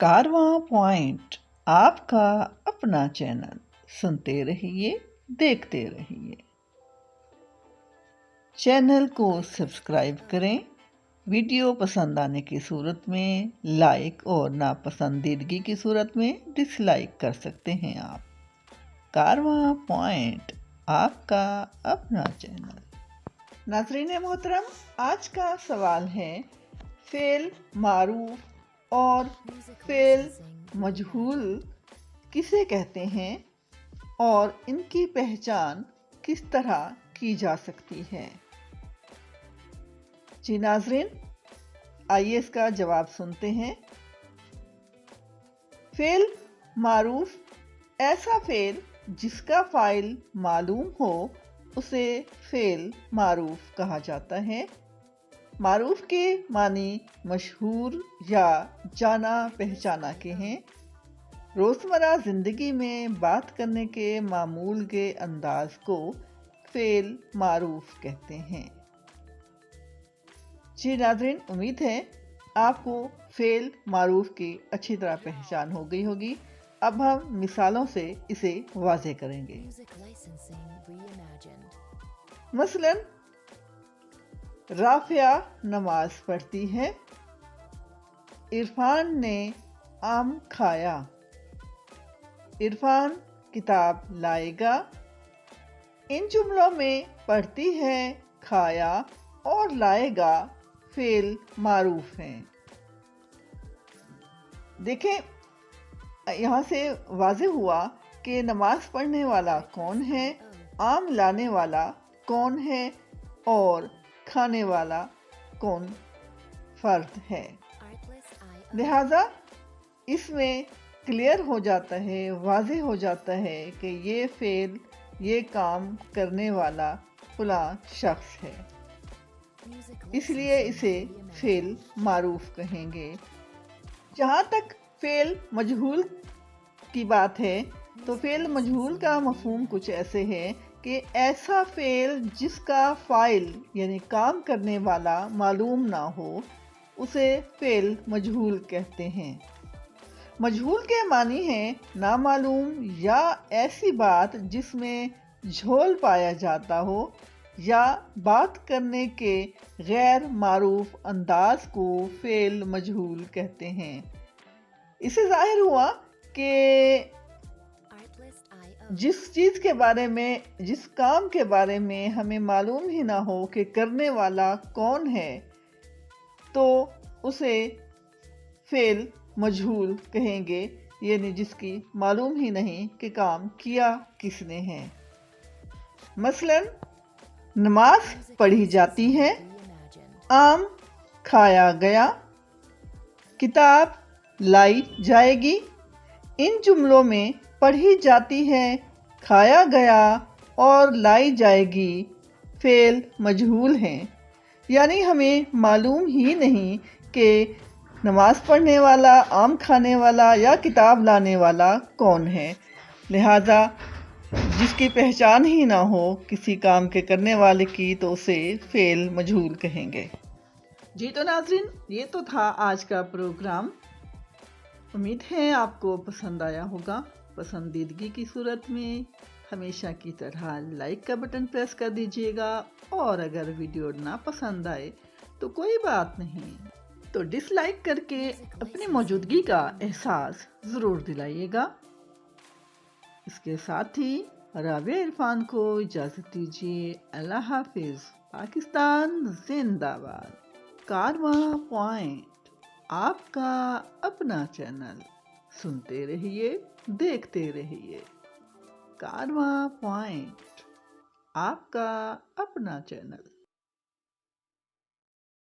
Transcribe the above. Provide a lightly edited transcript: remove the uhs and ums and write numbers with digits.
कारवां point, आपका अपना channel. सुनते रहिए, देखते रहिए। चैनल को सब्सक्राइब करें। वीडियो पसंद आने की सूरत में लाइक और नापसंदीदगी की सूरत में डिसलाइक कर सकते हैं आप। कारवां पॉइंट, आपका अपना चैनल। नाज़रीन मोहतरम, आज का सवाल है फ़ेल मारूफ और फ़ेल मजहूल किसे कहते हैं और इनकी पहचान किस तरह की जा सकती है। जी नाज़रीन, आइए इसका जवाब सुनते हैं। फ़ेल मारूफ ऐसा फ़ेल जिसका फ़ाइल मालूम हो उसे फ़ेल मारूफ कहा जाता है। मारूफ के मानी मशहूर या जाना पहचाना के हैं। रोज़मर्रा ज़िंदगी में बात करने के मामूल के अंदाज को फ़ेल मारूफ कहते हैं। जी नाज़रीन, उम्मीद है आपको फ़ेल मारूफ की अच्छी तरह पहचान हो गई होगी। अब हम मिसालों से इसे वाज़ेह करेंगे। मसलन, राफ़िया नमाज पढ़ती है। इरफान ने आम खाया। इरफान किताब लाएगा। इन जुमलों में पढ़ती है, खाया और लाएगा फ़ेल मारूफ हैं। देखें, यहाँ से वाज़ेह हुआ कि नमाज पढ़ने वाला कौन है, आम लाने वाला कौन है और खाने वाला कौन फर्द है। लिहाजा इसमें क्लियर हो जाता है, वाज़ेह हो जाता है कि ये फ़ेल, ये काम करने वाला फलां शख्स है, इसलिए इसे फ़ेल मारूफ कहेंगे। जहाँ तक फ़ेल मजहूल की बात है तो फ़ेल मजहूल का मफ़हूम कुछ ऐसे है कि ऐसा फ़ेल जिसका फ़ाइल यानी काम करने वाला मालूम ना हो उसे फ़ेल मजहूल कहते हैं। मजहूल के मानी हैं नामालूम या ऐसी बात जिसमें झोल पाया जाता हो या बात करने के गैर मारूफ अंदाज को फ़ेल मजहूल कहते हैं। इससे ज़ाहिर हुआ कि जिस चीज़ के बारे में, जिस काम के बारे में हमें मालूम ही ना हो कि करने वाला कौन है तो उसे फ़ेल मजहूल कहेंगे, यानी जिसकी मालूम ही नहीं कि काम किया किसने है। मसलन, नमाज पढ़ी जाती है, आम खाया गया, किताब लाई जाएगी। इन जुमलों में पढ़ी जाती है, खाया गया और लाई जाएगी फ़ेल मजहूल हैं, यानी हमें मालूम ही नहीं कि नमाज पढ़ने वाला, आम खाने वाला या किताब लाने वाला कौन है। लिहाजा जिसकी पहचान ही ना हो किसी काम के करने वाले की तो उसे फ़ेल मजहूल कहेंगे। जी तो नाज़रीन, ये तो था आज का प्रोग्राम। उम्मीद है आपको पसंद आया होगा। पसंदीदगी की सूरत में हमेशा की तरह लाइक का बटन प्रेस कर दीजिएगा और अगर वीडियो ना पसंद आए तो कोई बात नहीं, तो डिसलाइक करके अपनी मौजूदगी का एहसास ज़रूर दिलाइएगा। इसके साथ ही राबिया इरफान को इजाज़त दीजिए। अल्लाह हाफिज़। पाकिस्तान जिंदाबाद। कारवां पॉइंट, आपका अपना चैनल। सुनते रहिए, देखते रहिए। कारवां पॉइंट, आपका अपना चैनल।